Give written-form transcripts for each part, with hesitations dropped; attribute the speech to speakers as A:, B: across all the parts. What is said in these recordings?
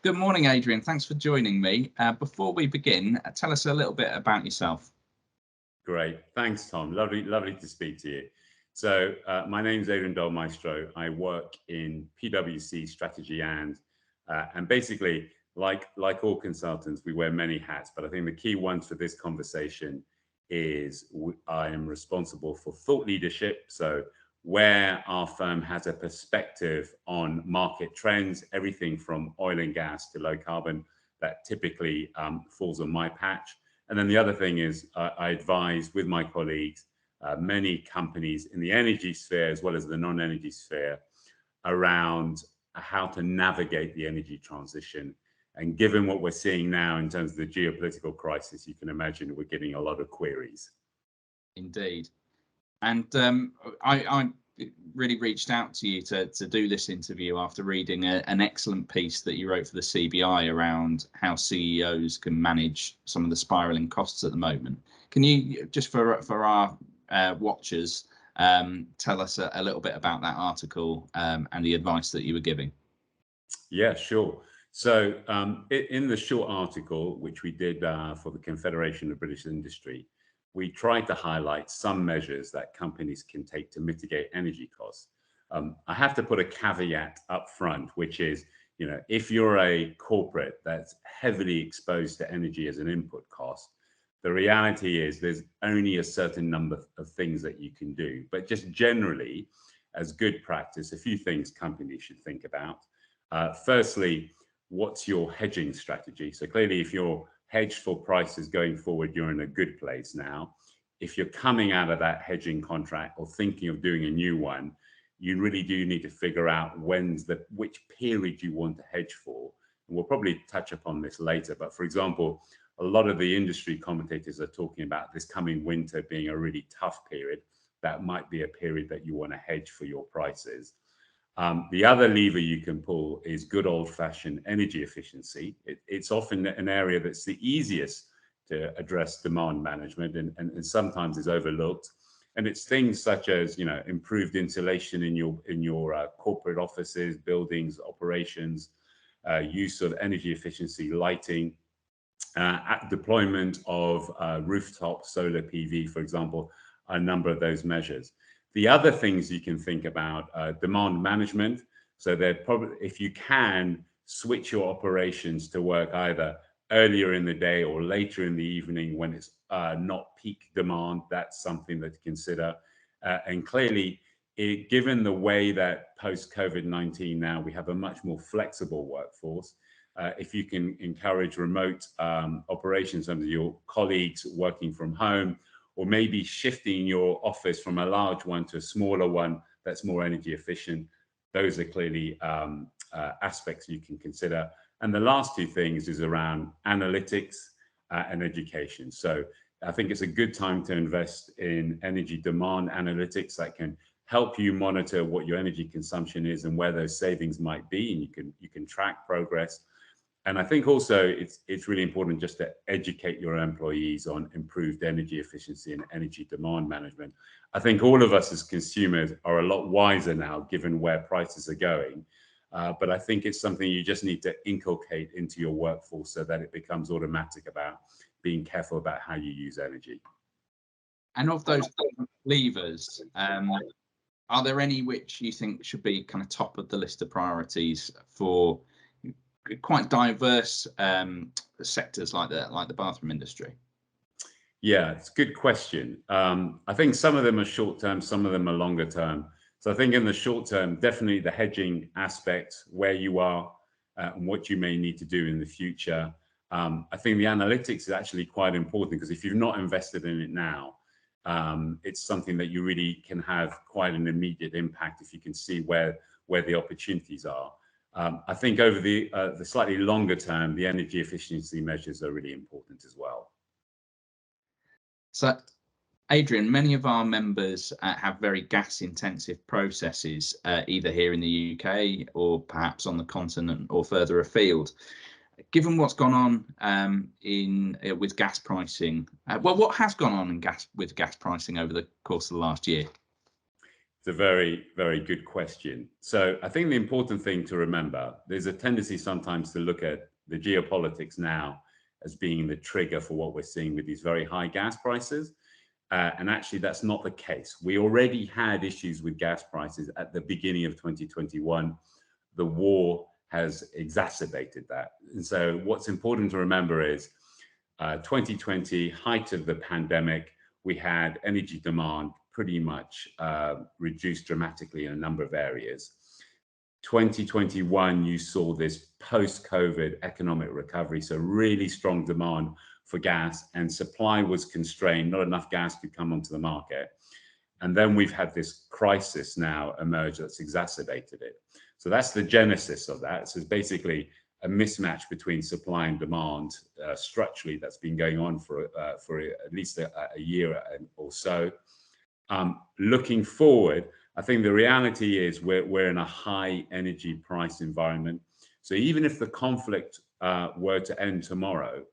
A: Good morning, Adrian. Thanks for joining me. Before we begin, tell us a little bit about yourself.
B: Great. Thanks, Tom. Lovely to speak to you. So my name's Adrian Del Maestro. I work in PwC strategy and basically, like all consultants, we wear many hats. But I think the key ones for this conversation is I am responsible for thought leadership. So where our firm has a perspective on market trends, everything from oil and gas to low carbon, that typically falls on my patch. And then the other thing is I advise with my colleagues many companies in the energy sphere as well as the non-energy sphere around how to navigate the energy transition. And given what we're seeing now in terms of the geopolitical crisis, you can imagine we're getting a lot of queries.
A: Indeed. And I really reached out to you to do this interview after reading an excellent piece that you wrote for the CBI around how CEOs can manage some of the spiraling costs at the moment. Can you, just for our watchers, tell us a little bit about that article and the advice that you were giving?
B: Yeah, sure. So in the short article, which we did for the Confederation of British Industry, we tried to highlight some measures that companies can take to mitigate energy costs. I have to put a caveat up front, which is, if you're a corporate that's heavily exposed to energy as an input cost, the reality is there's only a certain number of things that you can do. But just generally, as good practice, a few things companies should think about. Firstly, what's your hedging strategy? So clearly, if you're hedged for prices going forward, you're in a good place now. If you're coming out of that hedging contract or thinking of doing a new one, you really do need to figure out which period you want to hedge for. And we'll probably touch upon this later. But for example, a lot of the industry commentators are talking about this coming winter being a really tough period. That might be a period that you want to hedge for your prices. The other lever you can pull is good old-fashioned energy efficiency. It's often an area that's the easiest to address demand management and sometimes is overlooked. And it's things such as, improved insulation in your corporate offices, buildings, operations, use of energy efficiency lighting, deployment of rooftop solar PV, for example, a number of those measures. The other things you can think about, demand management. So if you can switch your operations to work either earlier in the day or later in the evening when it's not peak demand, that's something that to consider. And clearly, given the way that post-COVID-19 now, we have a much more flexible workforce. If you can encourage remote operations under your colleagues working from home, or maybe shifting your office from a large one to a smaller one that's more energy efficient. Those are clearly aspects you can consider. And the last two things is around analytics and education. So I think it's a good time to invest in energy demand analytics that can help you monitor what your energy consumption is and where those savings might be, and you can track progress. And I think also it's really important just to educate your employees on improved energy efficiency and energy demand management. I think all of us as consumers are a lot wiser now, given where prices are going. But I think it's something you just need to inculcate into your workforce so that it becomes automatic about being careful about how you use energy.
A: And of those levers, are there any which you think should be kind of top of the list of priorities for quite diverse sectors like the bathroom industry?
B: Yeah, it's a good question. I think some of them are short term, some of them are longer term. So I think in the short term, definitely the hedging aspect, where you are and what you may need to do in the future. I think the analytics is actually quite important, because if you've not invested in it now, it's something that you really can have quite an immediate impact if you can see where the opportunities are. I think over the slightly longer term, the energy efficiency measures are really important as well.
A: So, Adrian, many of our members have very gas-intensive processes, either here in the UK or perhaps on the continent or further afield. Given what's gone on with gas pricing, what has gone on with gas pricing over the course of the last year?
B: It's a very, very good question. So I think the important thing to remember, there's a tendency sometimes to look at the geopolitics now as being the trigger for what we're seeing with these very high gas prices. And actually, that's not the case. We already had issues with gas prices at the beginning of 2021. The war has exacerbated that. And so what's important to remember is 2020, height of the pandemic, we had energy demand pretty much reduced dramatically in a number of areas. 2021, you saw this post-COVID economic recovery, so really strong demand for gas, and supply was constrained, not enough gas could come onto the market. And then we've had this crisis now emerge that's exacerbated it. So that's the genesis of that. So it's basically a mismatch between supply and demand structurally that's been going on for at least a year or so. Looking forward, I think the reality is we're in a high energy price environment. So even if the conflict were to end tomorrow,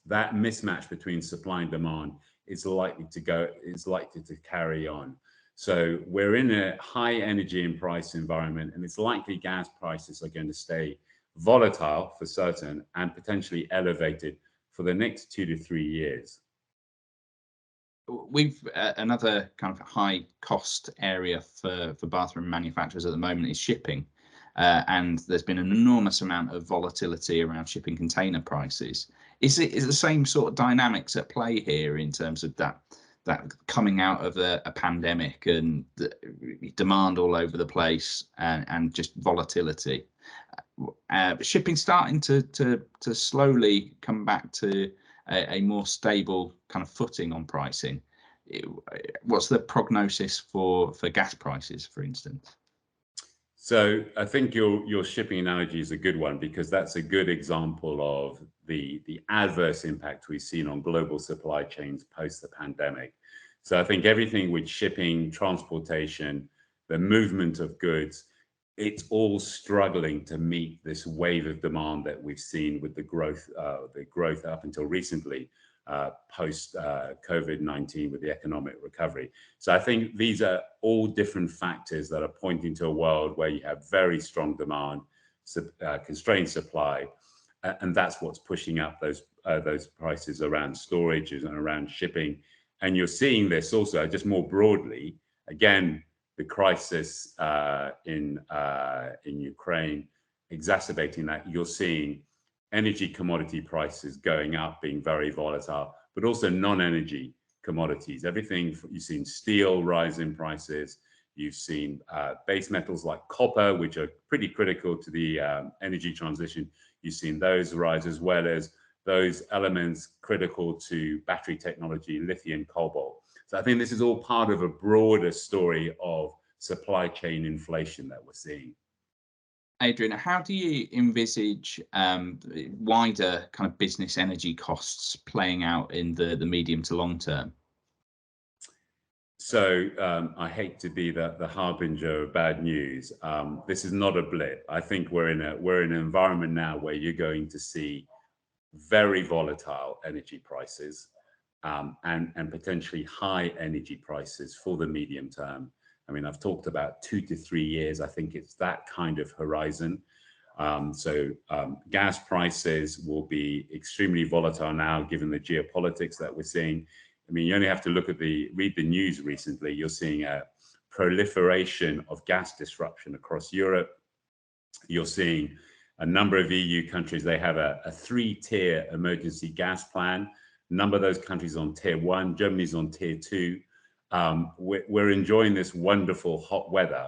B: that mismatch between supply and demand is likely to carry on. So we're in a high energy and price environment, and it's likely gas prices are going to stay volatile for certain and potentially elevated for the next 2 to 3 years.
A: We've another kind of high cost area for bathroom manufacturers at the moment is shipping. And there's been an enormous amount of volatility around shipping container prices. Is the same sort of dynamics at play here in terms of that coming out of a pandemic and the demand all over the place and just volatility? Shipping starting to slowly come back to a more stable kind of footing on pricing. What's the prognosis for gas prices, for instance?
B: So I think your shipping analogy is a good one, because that's a good example of the adverse impact we've seen on global supply chains post the pandemic. So I think everything with shipping, transportation, the movement of goods, it's all struggling to meet this wave of demand that we've seen with the growth up until recently, post COVID-19 with the economic recovery. So I think these are all different factors that are pointing to a world where you have very strong demand, constrained supply, and that's what's pushing up those prices around storage and around shipping. And you're seeing this also just more broadly, again, the crisis in Ukraine exacerbating that. You're seeing energy commodity prices going up, being very volatile, but also non-energy commodities. Everything you've seen, steel rise in prices. You've seen base metals like copper, which are pretty critical to the energy transition. You've seen those rise, as well as those elements critical to battery technology, lithium, cobalt. So I think this is all part of a broader story of supply chain inflation that we're seeing.
A: Adrian, how do you envisage wider kind of business energy costs playing out in the medium to long term?
B: So I hate to be the harbinger of bad news. This is not a blip. I think we're in an environment now where you're going to see very volatile energy prices and potentially high energy prices for the medium term. I mean, I've talked about 2 to 3 years. I think it's that kind of horizon. Gas prices will be extremely volatile now, given the geopolitics that we're seeing. I mean, you only have to read the news recently. You're seeing a proliferation of gas disruption across Europe. You're seeing a number of EU countries, they have a 3-tier emergency gas plan. A number of those countries on tier 1, Germany's on tier 2. We're enjoying this wonderful hot weather.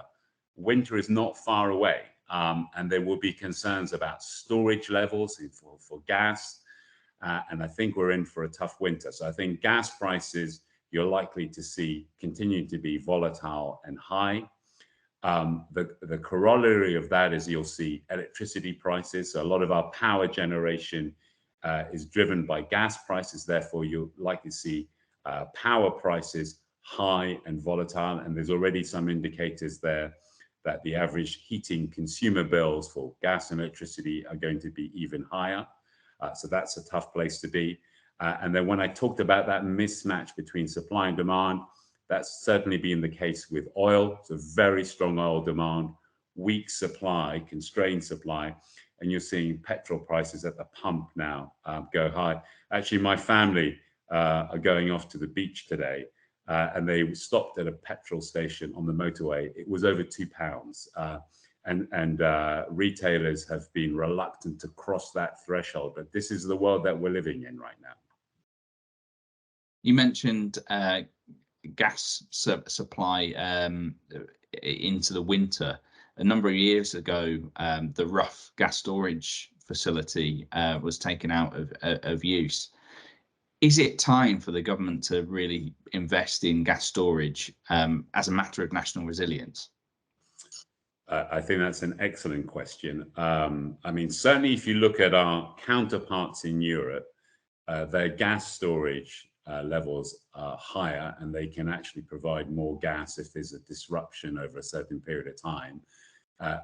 B: Winter is not far away, and there will be concerns about storage levels for gas. And I think we're in for a tough winter. So I think gas prices, you're likely to see continue to be volatile and high. The corollary of that is you'll see electricity prices. So a lot of our power generation is driven by gas prices. Therefore, you'll likely see power prices high and volatile. And there's already some indicators there that the average heating consumer bills for gas and electricity are going to be even higher. So that's a tough place to be. And then when I talked about that mismatch between supply and demand, That's certainly been the case with oil. It's a very strong oil demand, weak supply, constrained supply, and you're seeing petrol prices at the pump now go high. Actually, my family are going off to the beach today, and they stopped at a petrol station on the motorway. It was over £2. And retailers have been reluctant to cross that threshold. But this is the world that we're living in right now.
A: You mentioned gas supply into the winter. A number of years ago, the Rough gas storage facility was taken out of use. Is it time for the government to really invest in gas storage as a matter of national resilience?
B: I think that's an excellent question. I mean, certainly if you look at our counterparts in Europe, their gas storage levels are higher, and they can actually provide more gas if there's a disruption over a certain period of time.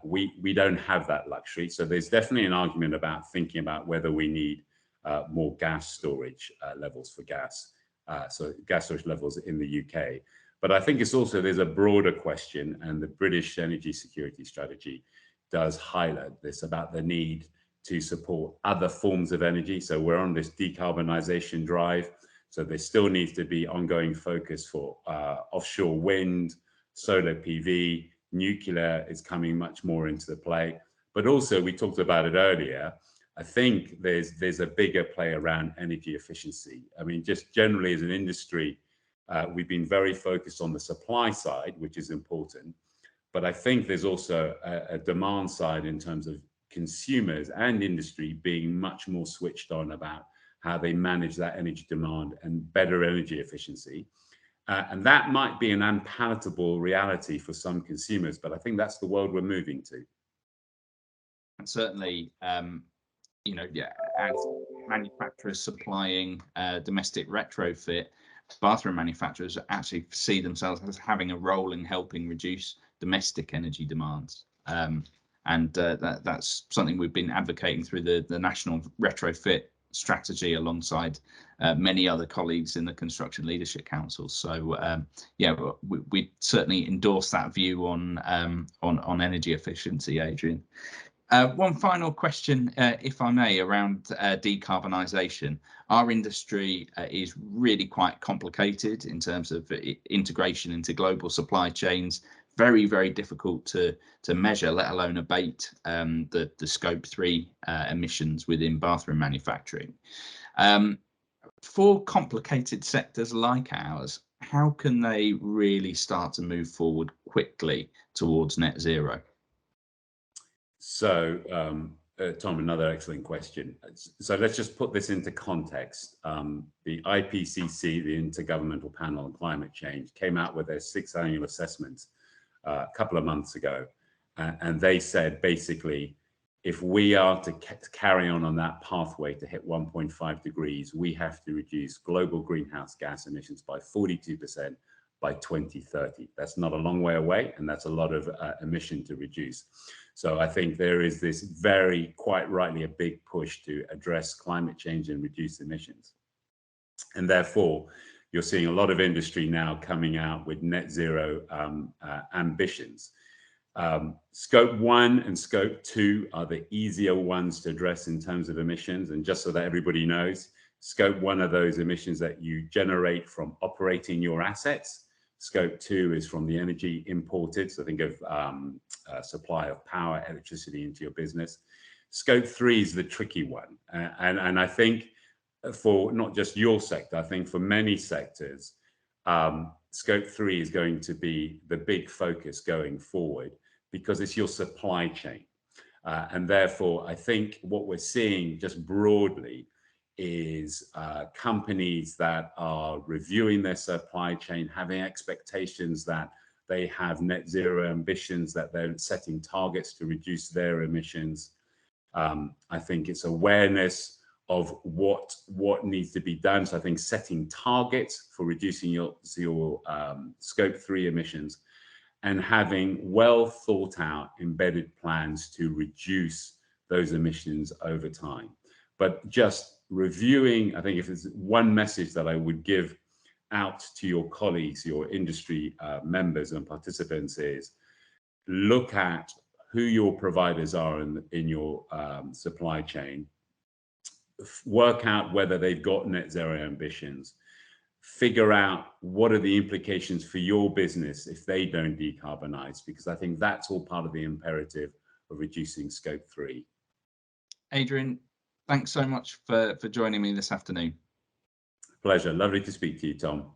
B: We don't have that luxury. So there's definitely an argument about thinking about whether we need more gas storage levels for gas. So gas storage levels in the UK. But I think it's also, there's a broader question, and the British energy security strategy does highlight this, about the need to support other forms of energy. So we're on this decarbonisation drive. So there still needs to be ongoing focus for offshore wind, solar PV, nuclear is coming much more into the play. But also, we talked about it earlier, I think there's a bigger play around energy efficiency. I mean, just generally as an industry, we've been very focused on the supply side, which is important. But I think there's also a demand side in terms of consumers and industry being much more switched on about how they manage that energy demand and better energy efficiency. And that might be an unpalatable reality for some consumers, but I think that's the world we're moving to.
A: And certainly, you know, yeah, as manufacturers supplying domestic retrofit, bathroom manufacturers actually see themselves as having a role in helping reduce domestic energy demands. And that's something we've been advocating through the national retrofit strategy alongside many other colleagues in the Construction Leadership Council. So yeah, we certainly endorse that view on energy efficiency, Adrian. One final question, if I may, around decarbonisation. Our industry is really quite complicated in terms of integration into global supply chains. Very, very difficult to measure, let alone abate the scope 3 emissions within bathroom manufacturing. For complicated sectors like ours, how can they really start to move forward quickly towards net zero?
B: So, Tom, another excellent question. So let's just put this into context. The IPCC, the Intergovernmental Panel on Climate Change, came out with their 6th annual assessment a couple of months ago. And they said, basically, if we are to carry on that pathway to hit 1.5 degrees, we have to reduce global greenhouse gas emissions by 42% by 2030. That's not a long way away, and that's a lot of emission to reduce. So I think there is this very, quite rightly, a big push to address climate change and reduce emissions. And therefore, you're seeing a lot of industry now coming out with net zero ambitions. Scope 1 and Scope 2 are the easier ones to address in terms of emissions. And just so that everybody knows, Scope 1 are those emissions that you generate from operating your assets. Scope 2 is from the energy imported. So think of supply of power, electricity into your business. Scope 3 is the tricky one. And I think for not just your sector, I think for many sectors, Scope 3 is going to be the big focus going forward because it's your supply chain. And therefore, I think what we're seeing just broadly is companies that are reviewing their supply chain, having expectations that they have net zero ambitions, that they're setting targets to reduce their emissions. I think it's awareness of what needs to be done. So I think setting targets for reducing your Scope 3 emissions and having well thought out embedded plans to reduce those emissions over time. But just reviewing, I think if there's one message that I would give out to your colleagues, your industry members and participants is look at who your providers are in your supply chain, work out whether they've got net zero ambitions, figure out what are the implications for your business if they don't decarbonize, because I think that's all part of the imperative of reducing Scope 3.
A: Adrian, thanks so much for joining me this afternoon.
B: Pleasure. Lovely to speak to you, Tom.